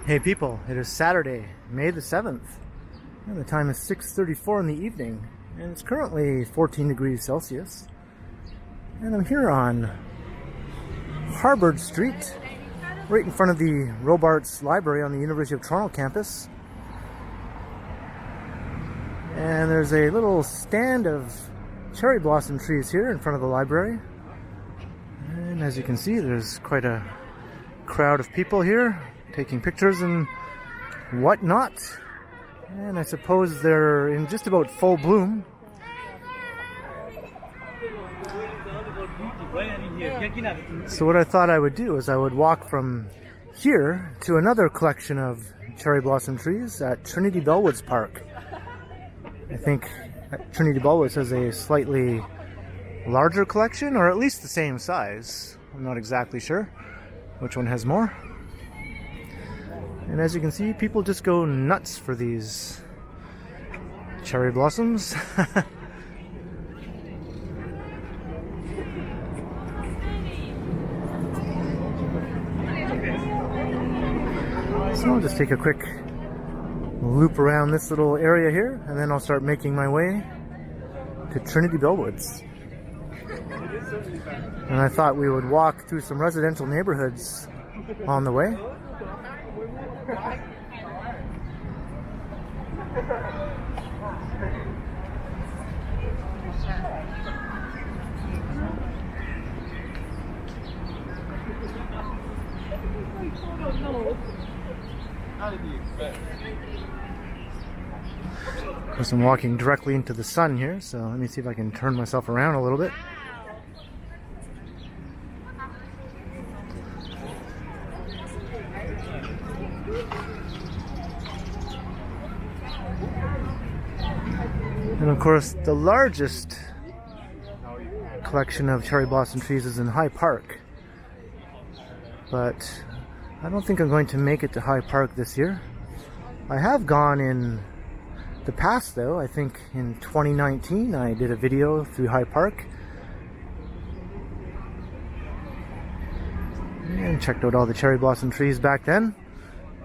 Hey people, it is Saturday, May the 7th, and the time is 6:34 in the evening, and it's currently 14 degrees Celsius, and I'm here on Harvard Street, right in front of the Robarts Library on the University of Toronto campus, and there's a little stand of cherry blossom trees here in front of the library, and as you can see, there's quite a crowd of people here taking pictures and whatnot, and I suppose they're in just about full bloom. So what I thought I would do is I would walk from here to another collection of cherry blossom trees at Trinity Bellwoods Park. I think Trinity Bellwoods has a slightly larger collection, or at least the same size. I'm not exactly sure which one has more. And as you can see, people just go nuts for these cherry blossoms. So I'll just take a quick loop around this little area here, and then I'll start making my way to Trinity Bellwoods. And I thought we would walk through some residential neighborhoods on the way. Of course, I'm walking directly into the sun here, so let me see if I can turn myself around a little bit. And of course, the largest collection of cherry blossom trees is in High Park. But I don't think I'm going to make it to High Park this year. I have gone in the past though. I think in 2019 I did a video through High Park and checked out all the cherry blossom trees back then.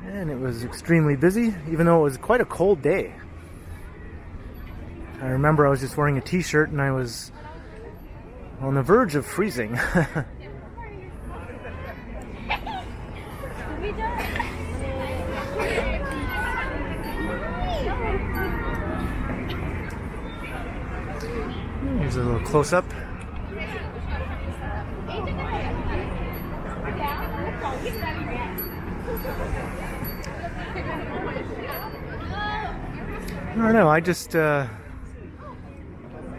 And it was extremely busy, even though it was quite a cold day. I remember I was just wearing a t-shirt and I was on the verge of freezing. Here's a little close-up. I don't know, I just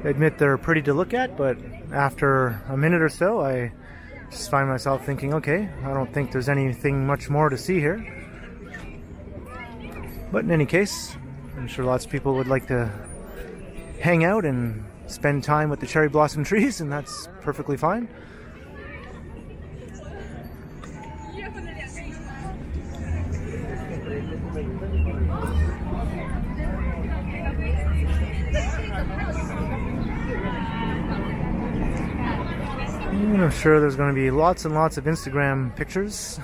admit they're pretty to look at, but after a minute or so I just find myself thinking, okay, I don't think there's anything much more to see here. But in any case, I'm sure lots of people would like to hang out and spend time with the cherry blossom trees, and that's perfectly fine. And I'm sure there's going to be lots and lots of Instagram pictures.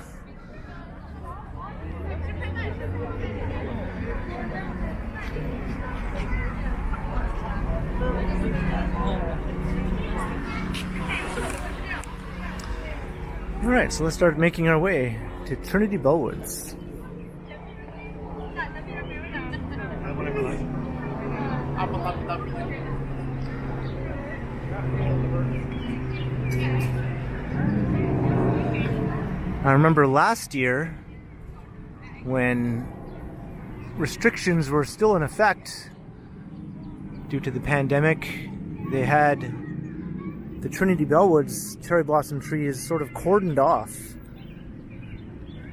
Alright, so let's start making our way to Trinity Bellwoods. I remember last year when restrictions were still in effect due to the pandemic, they had the Trinity Bellwoods cherry blossom trees sort of cordoned off.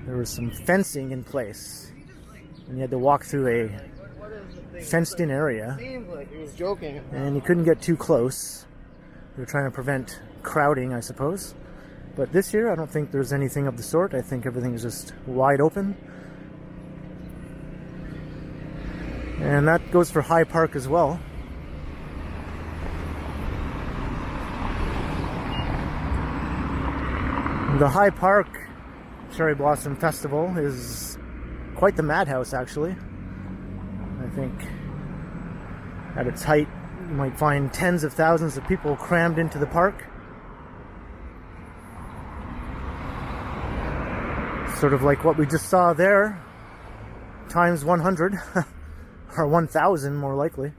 There was some fencing in place, and you had to walk through a fenced-in area, and you couldn't get too close. They were trying to prevent crowding, I suppose. But this year, I don't think there's anything of the sort. I think everything is just wide open. And that goes for High Park as well. The High Park Cherry Blossom Festival is quite the madhouse, actually. I think at its height, you might find tens of thousands of people crammed into the park. Sort of like what we just saw there, times 100, or 1,000 more likely.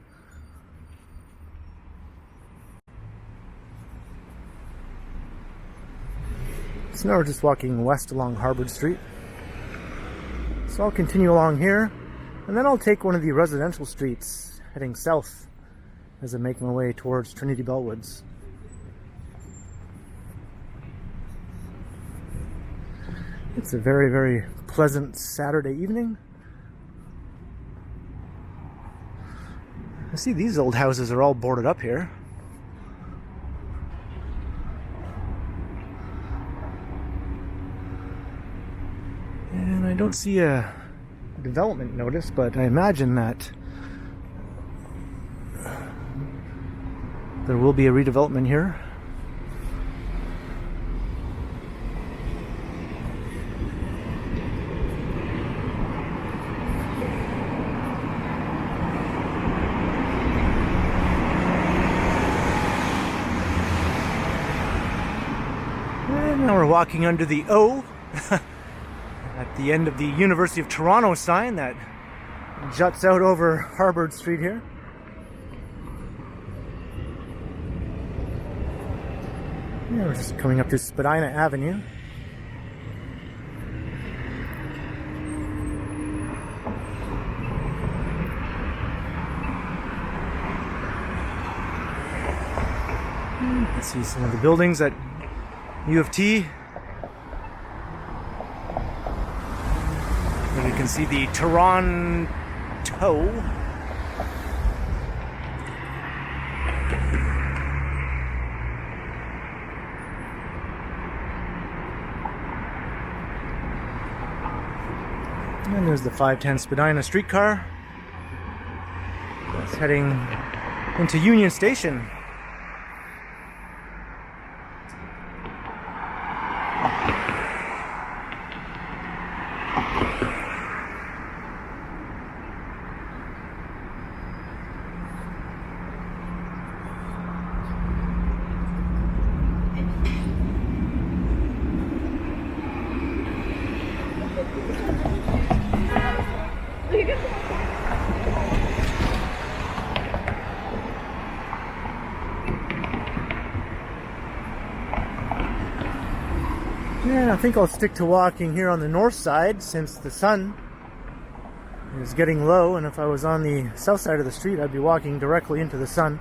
So now we're just walking west along Harvard Street. So I'll continue along here, and then I'll take one of the residential streets heading south as I make my way towards Trinity Bellwoods. It's a very, very pleasant Saturday evening. I see these old houses are all boarded up here. And I don't see a development notice, but I imagine that there will be a redevelopment here. And now we're walking under the O at the end of the University of Toronto sign that juts out over Harvard Street here. Yeah, we're just coming up to Spadina Avenue. You can see some of the buildings at U of T. And you can see the Toronto. And there's the 510 Spadina streetcar. It's heading into Union Station. Yeah, I think I'll stick to walking here on the north side since the sun is getting low, and if I was on the south side of the street, I'd be walking directly into the sun.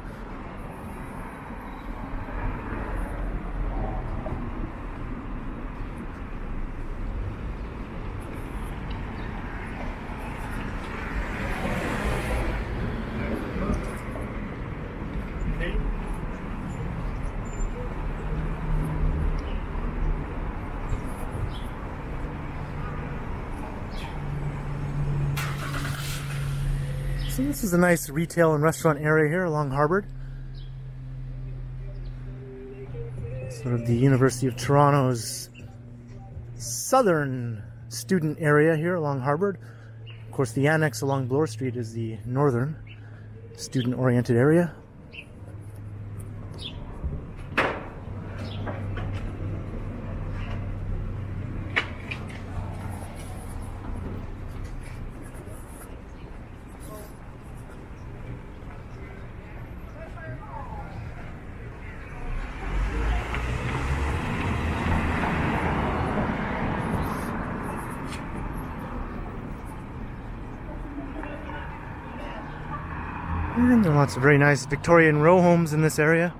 So this is a nice retail and restaurant area here along Harvard. Sort of the University of Toronto's southern student area here along Harvard. Of course, the annex along Bloor Street is the northern student-oriented area. And there are lots of very nice Victorian row homes in this area.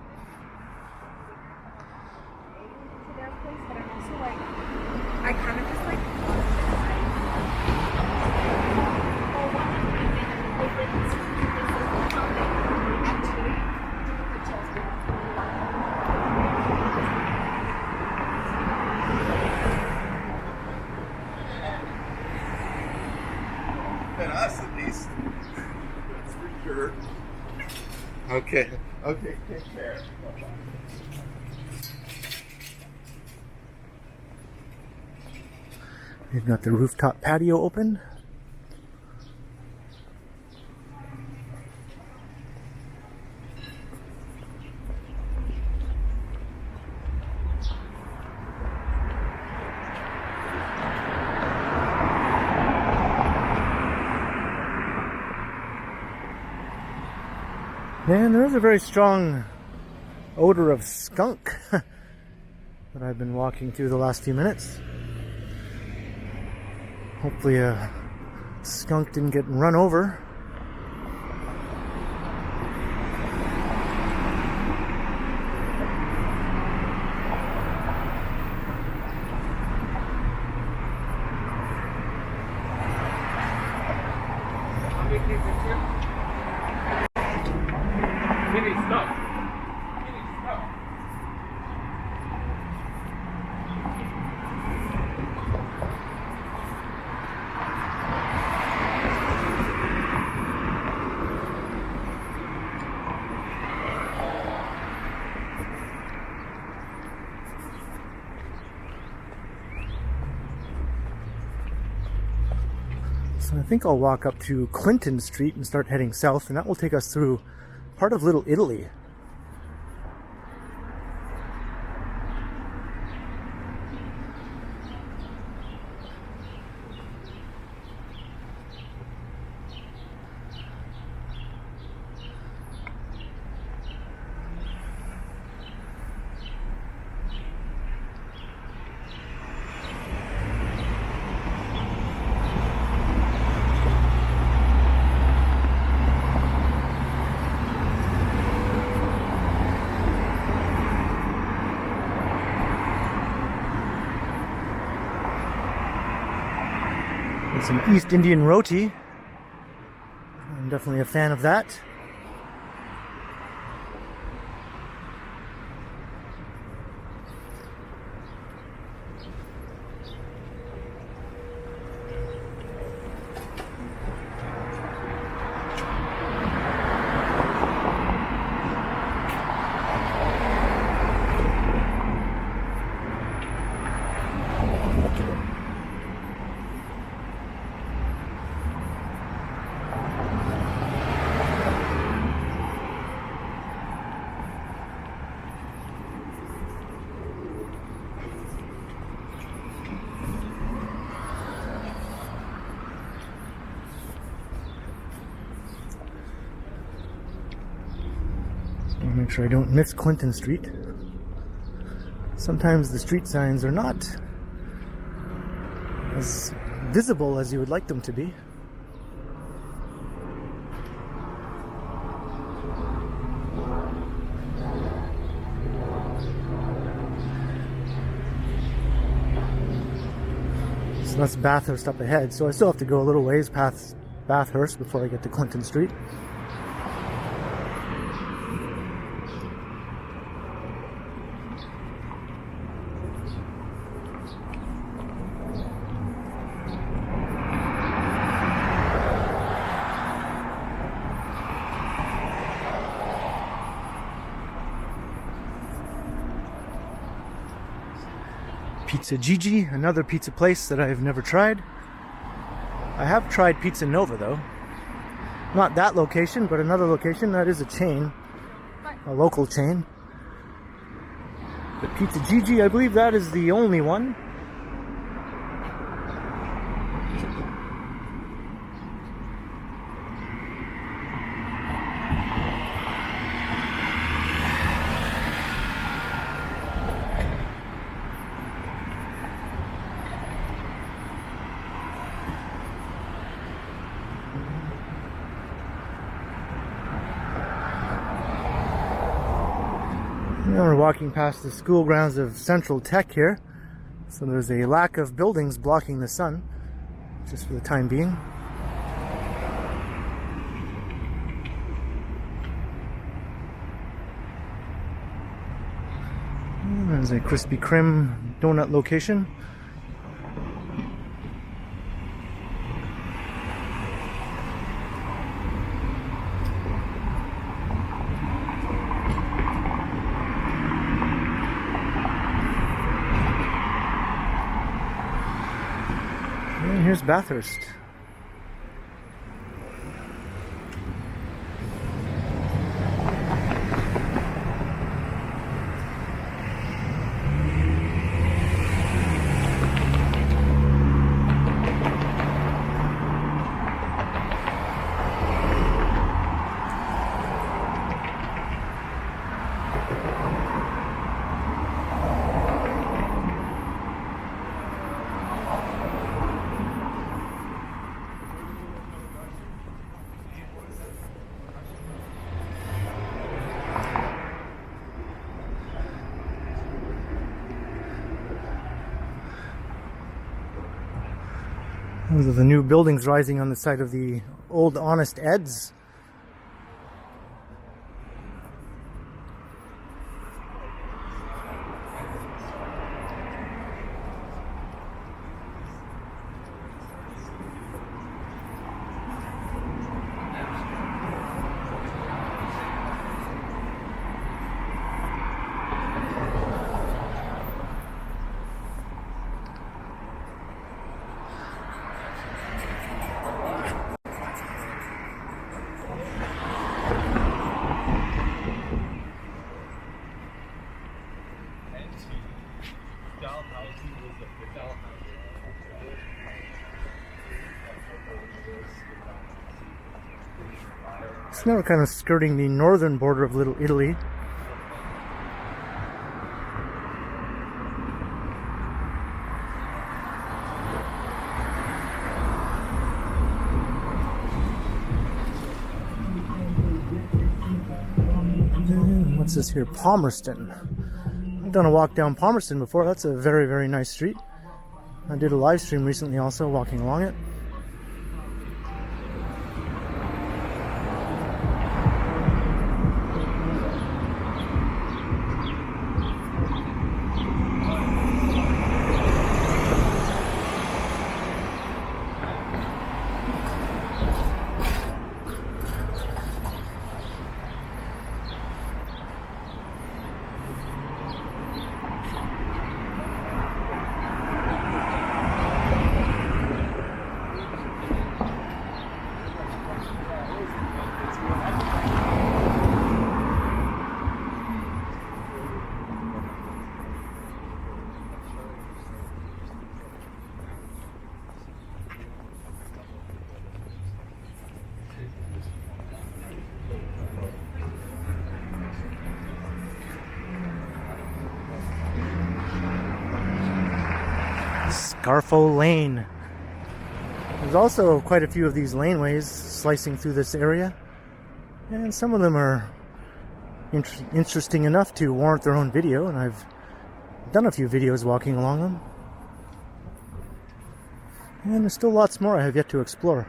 Than us, at least. That's for sure. Okay. Okay, take care. We've got the rooftop patio open. Man, there is a very strong odor of skunk that I've been walking through the last few minutes. Hopefully a skunk didn't get run over. So I think I'll walk up to Clinton Street and start heading south, and that will take us through part of Little Italy. Some East Indian roti. I'm definitely a fan of that. Make sure I don't miss Clinton Street. Sometimes the street signs are not as visible as you would like them to be. So that's Bathurst up ahead, so I still have to go a little ways past Bathurst before I get to Clinton Street. Pizza Gigi, another pizza place that I've never tried. I have tried Pizza Nova though. Not that location, but another location that is a chain, a local chain. But Pizza Gigi, I believe that is the only one. Now we're walking past the school grounds of Central Tech here, so there's a lack of buildings blocking the sun, just for the time being. And there's a Krispy Kreme donut location. And here's Bathurst. Those are the new buildings rising on the site of the old Honest Ed's. So now we're kind of skirting the northern border of Little Italy. And what's this here? Palmerston. I've done a walk down Palmerston before. That's a very, very nice street. I did a live stream recently also walking along it. Garfo Lane. There's also quite a few of these laneways slicing through this area, and some of them are interesting enough to warrant their own video, and I've done a few videos walking along them. And there's still lots more I have yet to explore.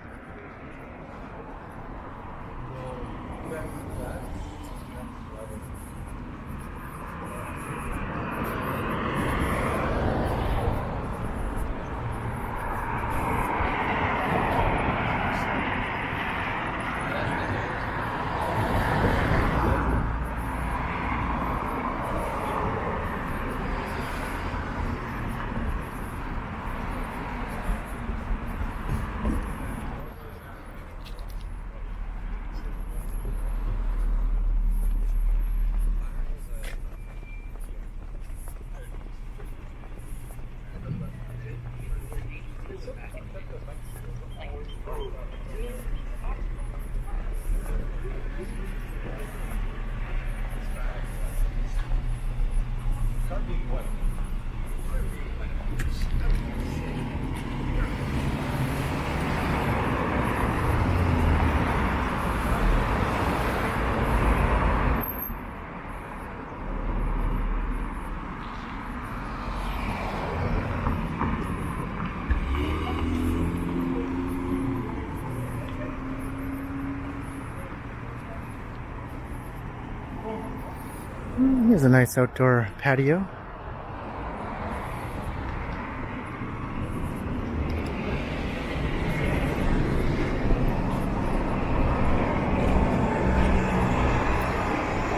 Here's a nice outdoor patio.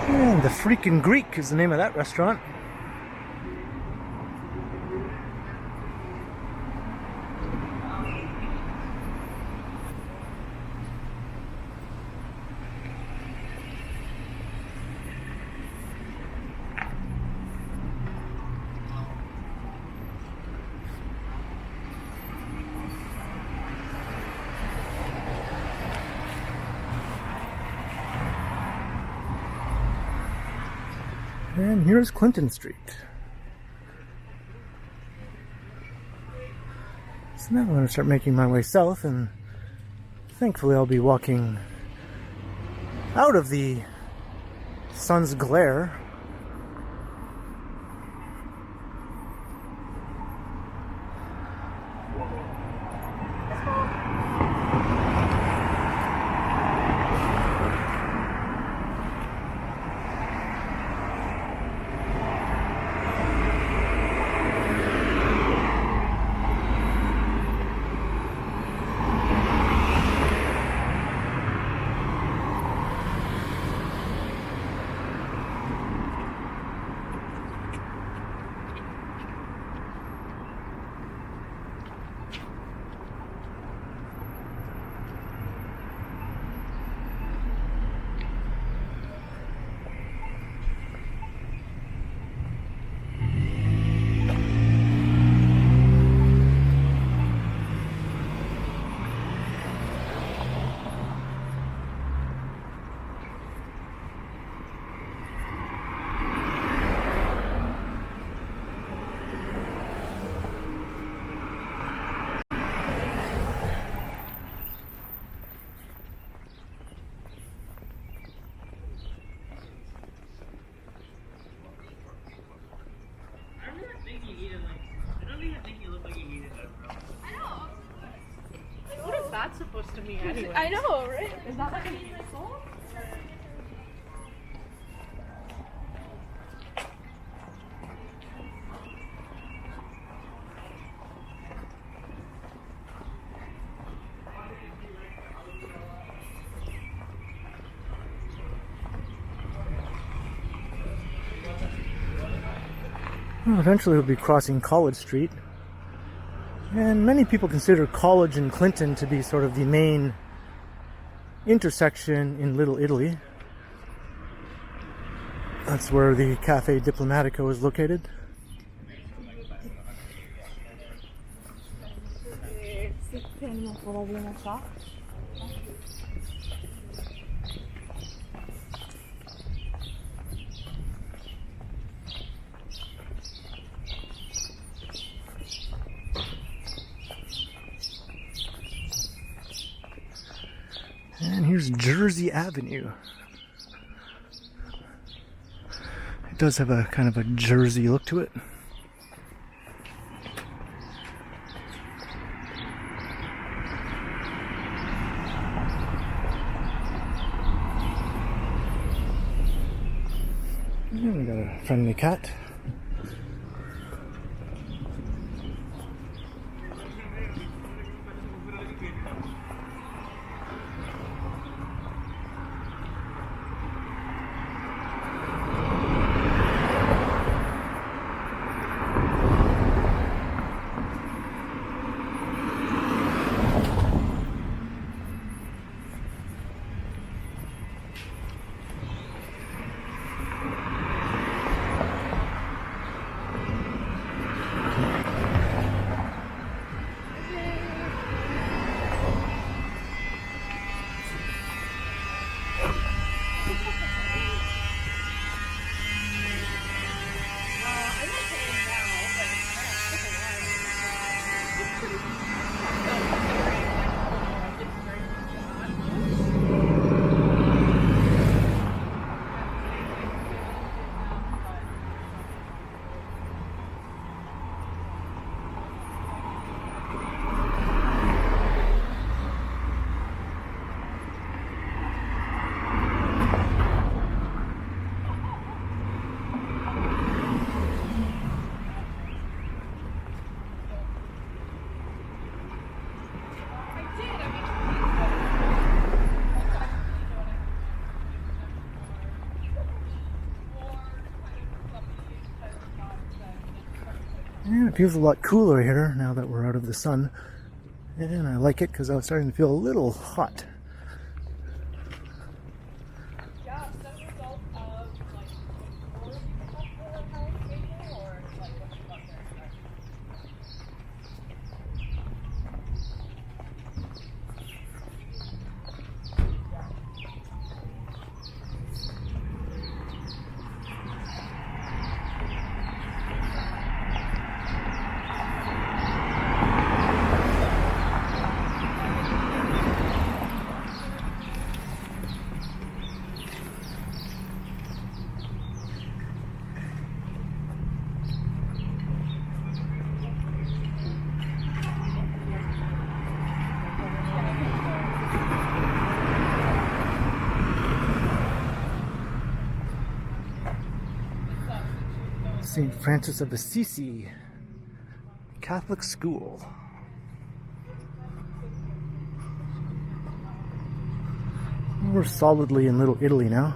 And the Freakin' Greek is the name of that restaurant. And here's Clinton Street. So now I'm going to start making my way south, and thankfully I'll be walking out of the sun's glare. anyway. I know, right? Is that like an easy song? Well, eventually we'll be crossing College Street. And many people consider College and Clinton to be sort of the main intersection in Little Italy. That's where the Cafe Diplomatico is located. And here's Jersey Avenue. It does have a kind of a Jersey look to it. And we got a friendly cat. And it feels a lot cooler here now that we're out of the sun. And I like it because I was starting to feel a little hot. Yeah, is that a result of like or like what you got there? St. Francis of Assisi Catholic School. We're solidly in Little Italy now.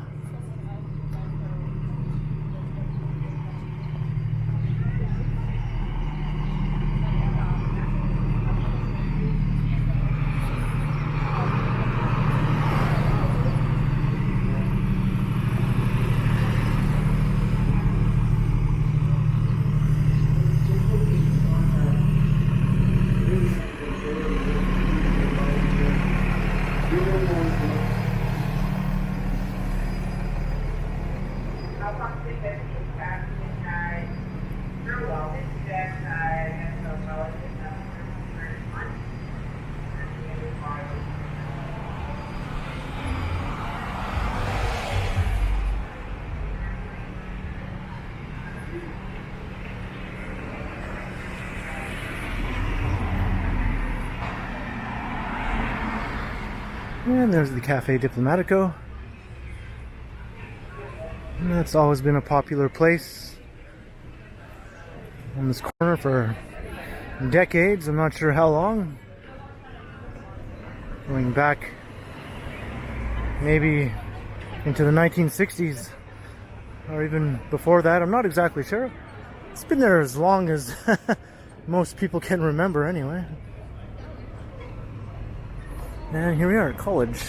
And there's the Cafe Diplomatico. And that's always been a popular place on this corner for decades. I'm not sure how long. Going back maybe into the 1960s or even before that. I'm not exactly sure. It's been there as long as most people can remember anyway. And here we are at college.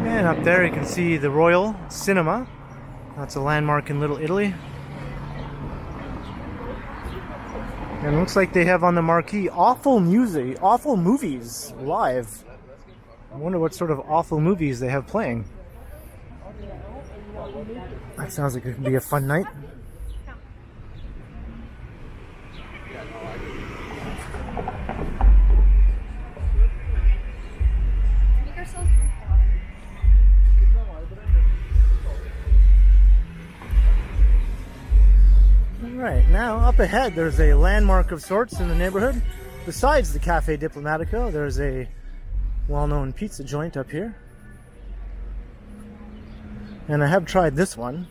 And up there you can see the Royal Cinema. That's a landmark in Little Italy. And it looks like they have on the marquee awful movies live. I wonder what sort of awful movies they have playing. That sounds like it could be a fun night. Right, now up ahead there's a landmark of sorts in the neighborhood. Besides the Cafe Diplomatico, there's a well-known pizza joint up here. And I have tried this one.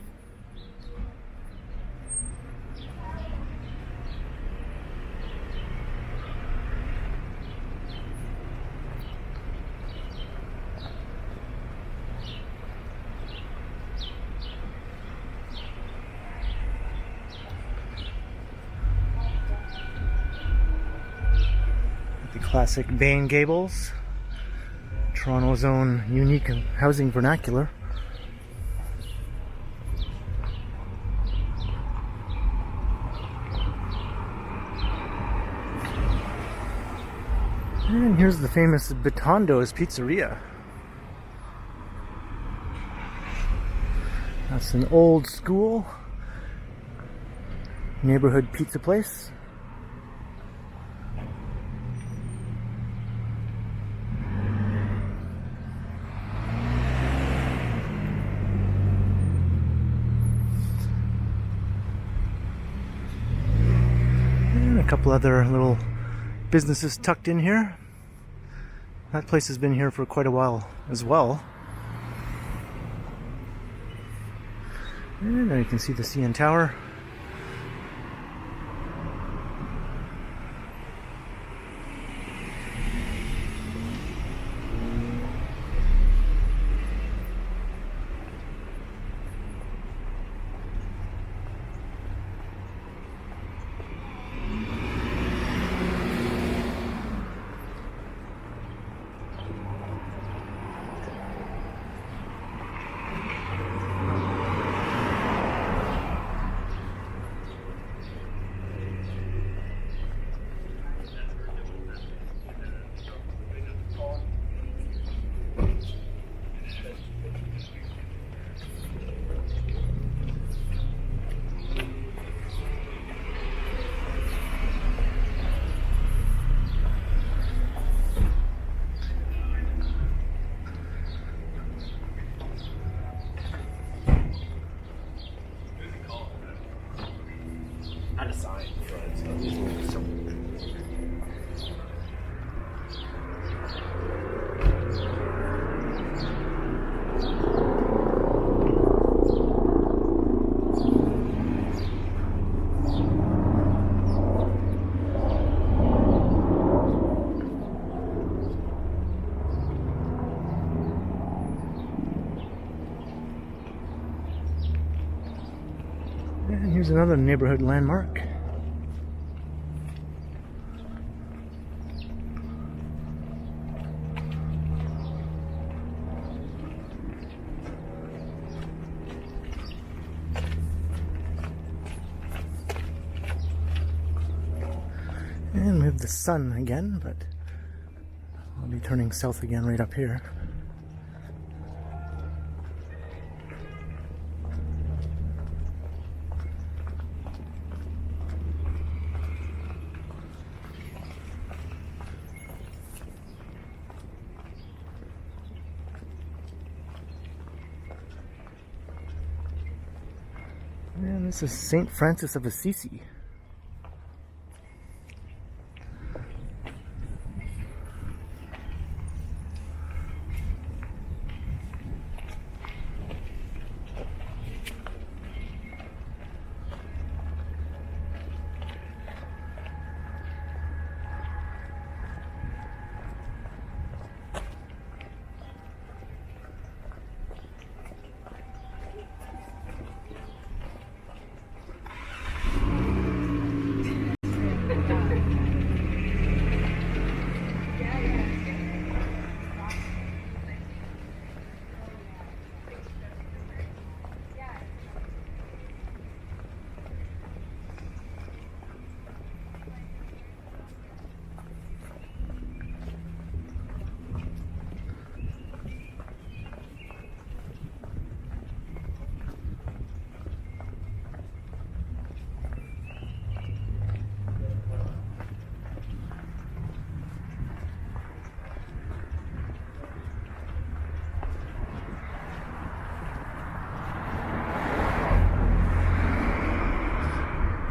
The classic Bain Gables, Toronto's own unique housing vernacular. And here's the famous Bitondo's Pizzeria. That's an old school neighborhood pizza place. And a couple other little businesses tucked in here. That place has been here for quite a while as well. And there you can see the CN Tower. And a sign for it, so it's moving so. And here's another neighborhood landmark. And we have the sun again, but I'll be turning south again right up here. This is St. Francis of Assisi.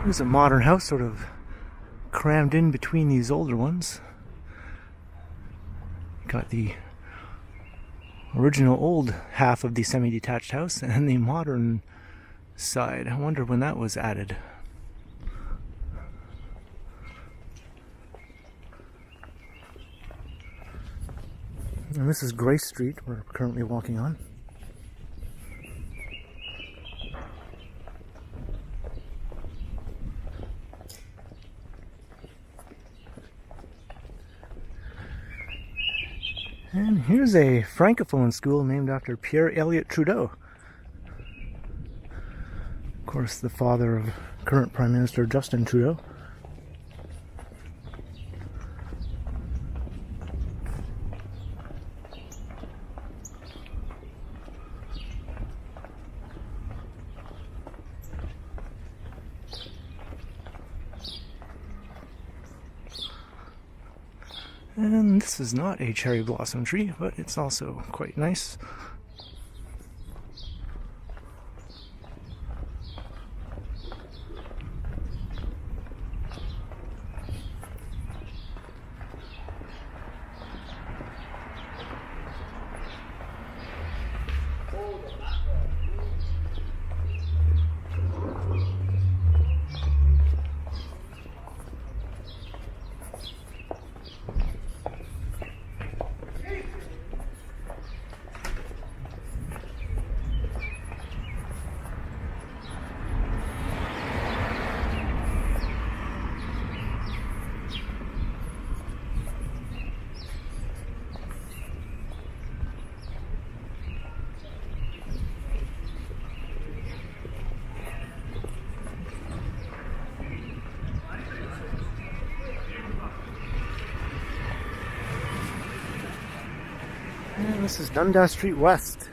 There's a modern house sort of crammed in between these older ones. Got the original old half of the semi-detached house and the modern side. I wonder when that was added. And this is Grace Street we're currently walking on. And here's a francophone school named after Pierre Elliott Trudeau. Of course, the father of current Prime Minister Justin Trudeau. And this is not a cherry blossom tree, but it's also quite nice. And this is Dundas Street West.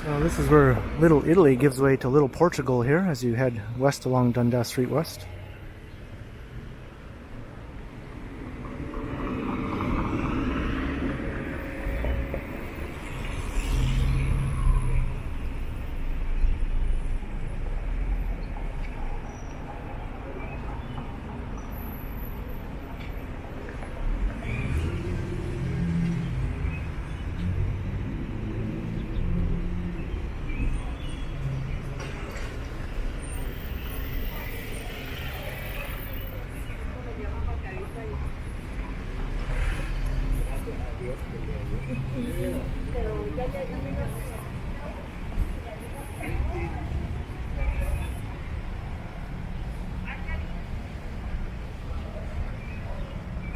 So this is where Little Italy gives way to Little Portugal here as you head west along Dundas Street West.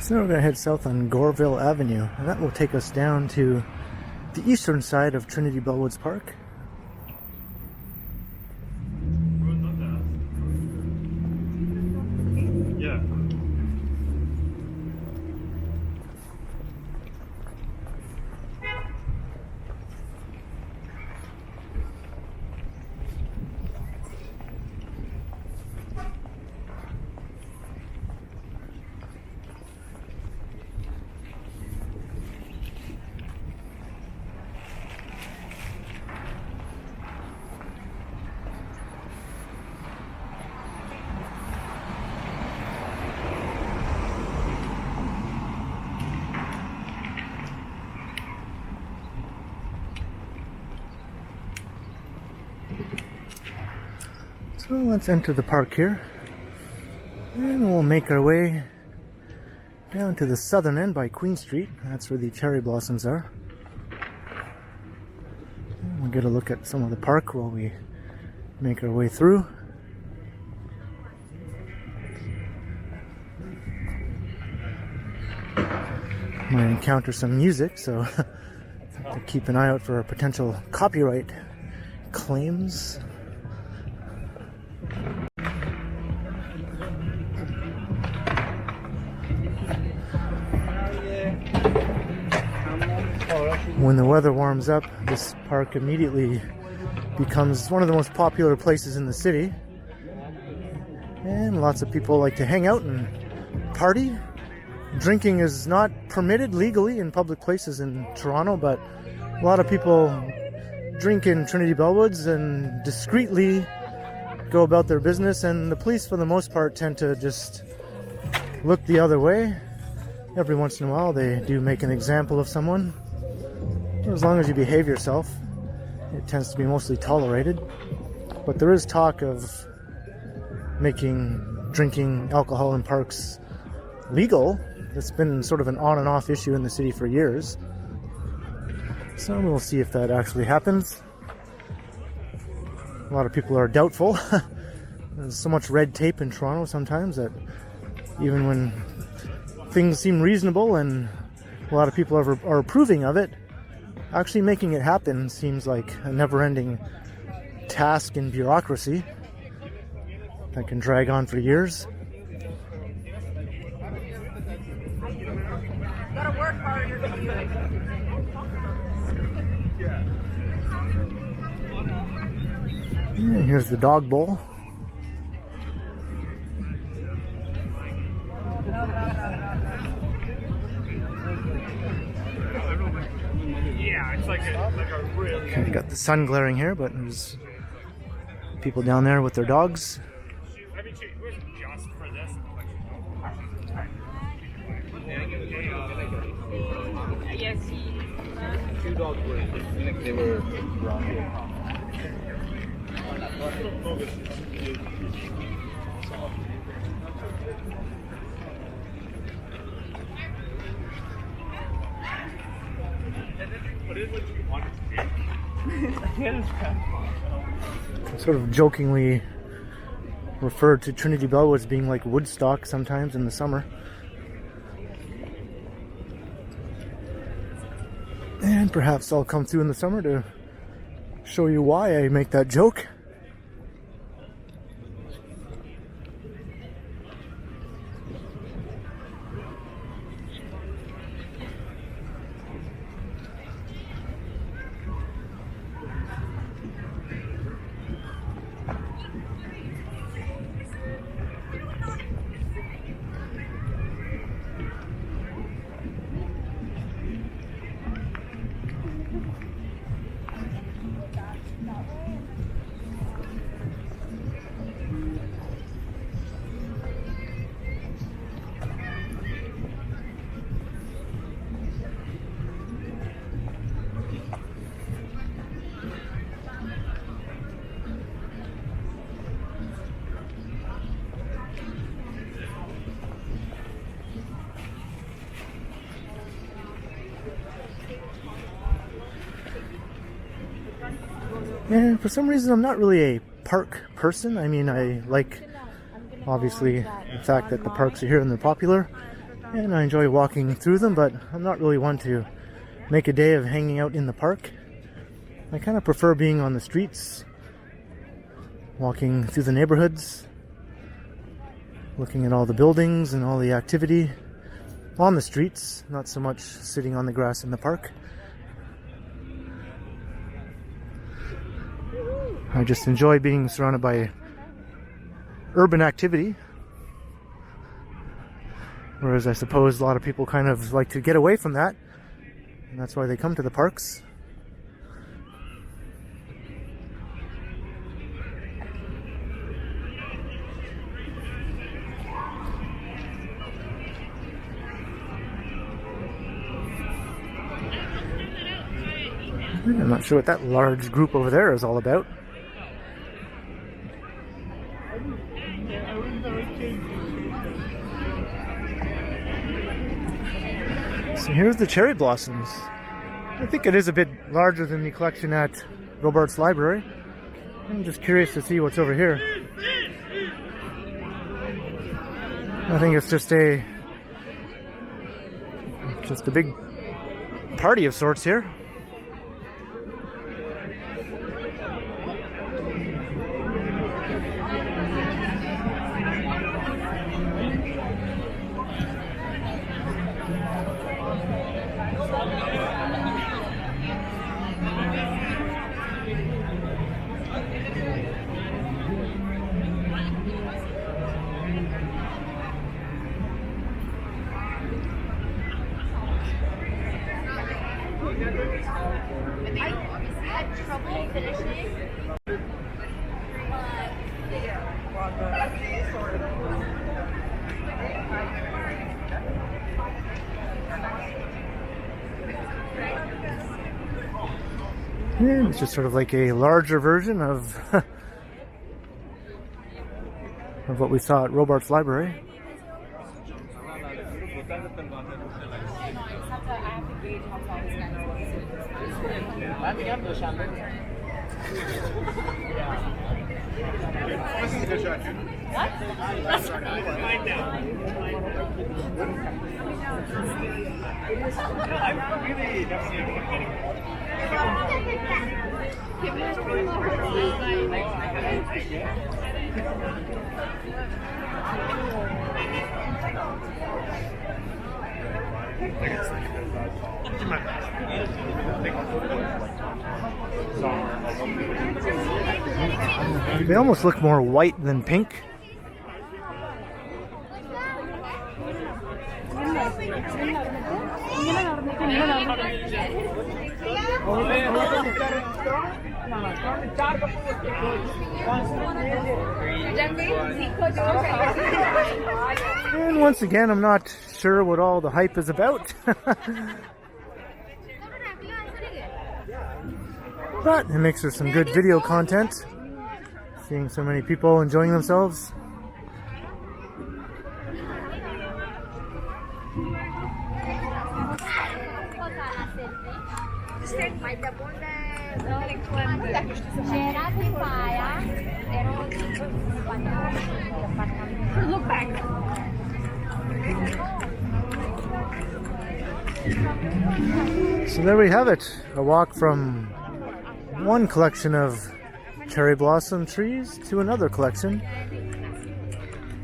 So now we're going to head south on Gore Vale Avenue, and that will take us down to the eastern side of Trinity Bellwoods Park. Yeah. So let's enter the park here, and we'll make our way down to the southern end by Queen Street. That's where the cherry blossoms are. And we'll get a look at some of the park while we make our way through. Might encounter some music, so have to keep an eye out for potential copyright claims. When the weather warms up, this park immediately becomes one of the most popular places in the city. And lots of people like to hang out and party. Drinking is not permitted legally in public places in Toronto, but a lot of people drink in Trinity Bellwoods and discreetly go about their business, and the police for the most part tend to just look the other way. Every once in a while they do make an example of someone. As long as you behave yourself, it tends to be mostly tolerated. But there is talk of making drinking alcohol in parks legal. It's been sort of an on and off issue in the city for years. So we'll see if that actually happens. A lot of people are doubtful. There's so much red tape in Toronto sometimes that even when things seem reasonable and a lot of people are approving of it, actually making it happen seems like a never-ending task in bureaucracy that can drag on for years. Gotta work harder to do it. And here's the dog bowl. Yeah, it's like a really. Okay, got the sun glaring here, but there's people down there with their dogs. I mean, it was just for this. Yes. Two dogs were, they were wrong. Sort of jokingly referred to Trinity Bellwoods being like Woodstock sometimes in the summer. And perhaps I'll come through in the summer to show you why I make that joke. And for some reason, I'm not really a park person. I mean, I like, obviously, the fact that the parks are here and they're popular, and I enjoy walking through them, but I'm not really one to make a day of hanging out in the park. I kind of prefer being on the streets, walking through the neighborhoods, looking at all the buildings and all the activity on the streets, not so much sitting on the grass in the park. I just enjoy being surrounded by urban activity, whereas I suppose a lot of people kind of like to get away from that, and that's why they come to the parks. I'm not sure what that large group over there is all about. So here's the cherry blossoms. I think it is a bit larger than the collection at Robarts Library. I'm just curious to see what's over here. I think it's just a big party of sorts here. Had trouble finishing. Yeah, it's just sort of like a larger version of of what we saw at Robarts Library. They almost look more white than pink. And once again, I'm not sure what all the hype is about. But it makes for some good video content. Seeing so many people enjoying themselves. Look back. So there we have it. A walk from one collection of cherry blossom trees to another collection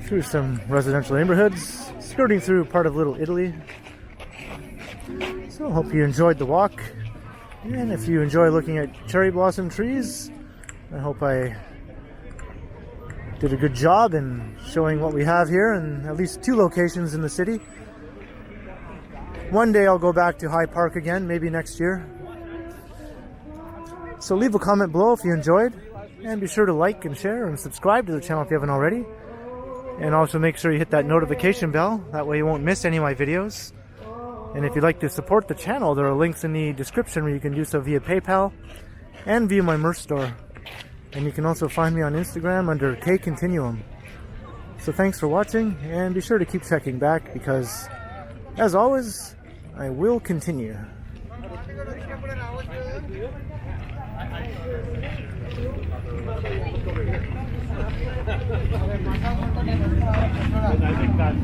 through some residential neighborhoods, skirting through part of Little Italy. So I hope you enjoyed the walk. And if you enjoy looking at cherry blossom trees, I hope I did a good job in showing what we have here in at least 2 locations in the city. One day I'll go back to High Park again, maybe next year. So leave a comment below if you enjoyed, and be sure to like and share and subscribe to the channel if you haven't already. And also make sure you hit that notification bell, that way you won't miss any of my videos. And if you'd like to support the channel, there are links in the description where you can do so via PayPal and via my merch store. And you can also find me on Instagram under KContinuum. So thanks for watching, and be sure to keep checking back because, as always, I will continue. I think that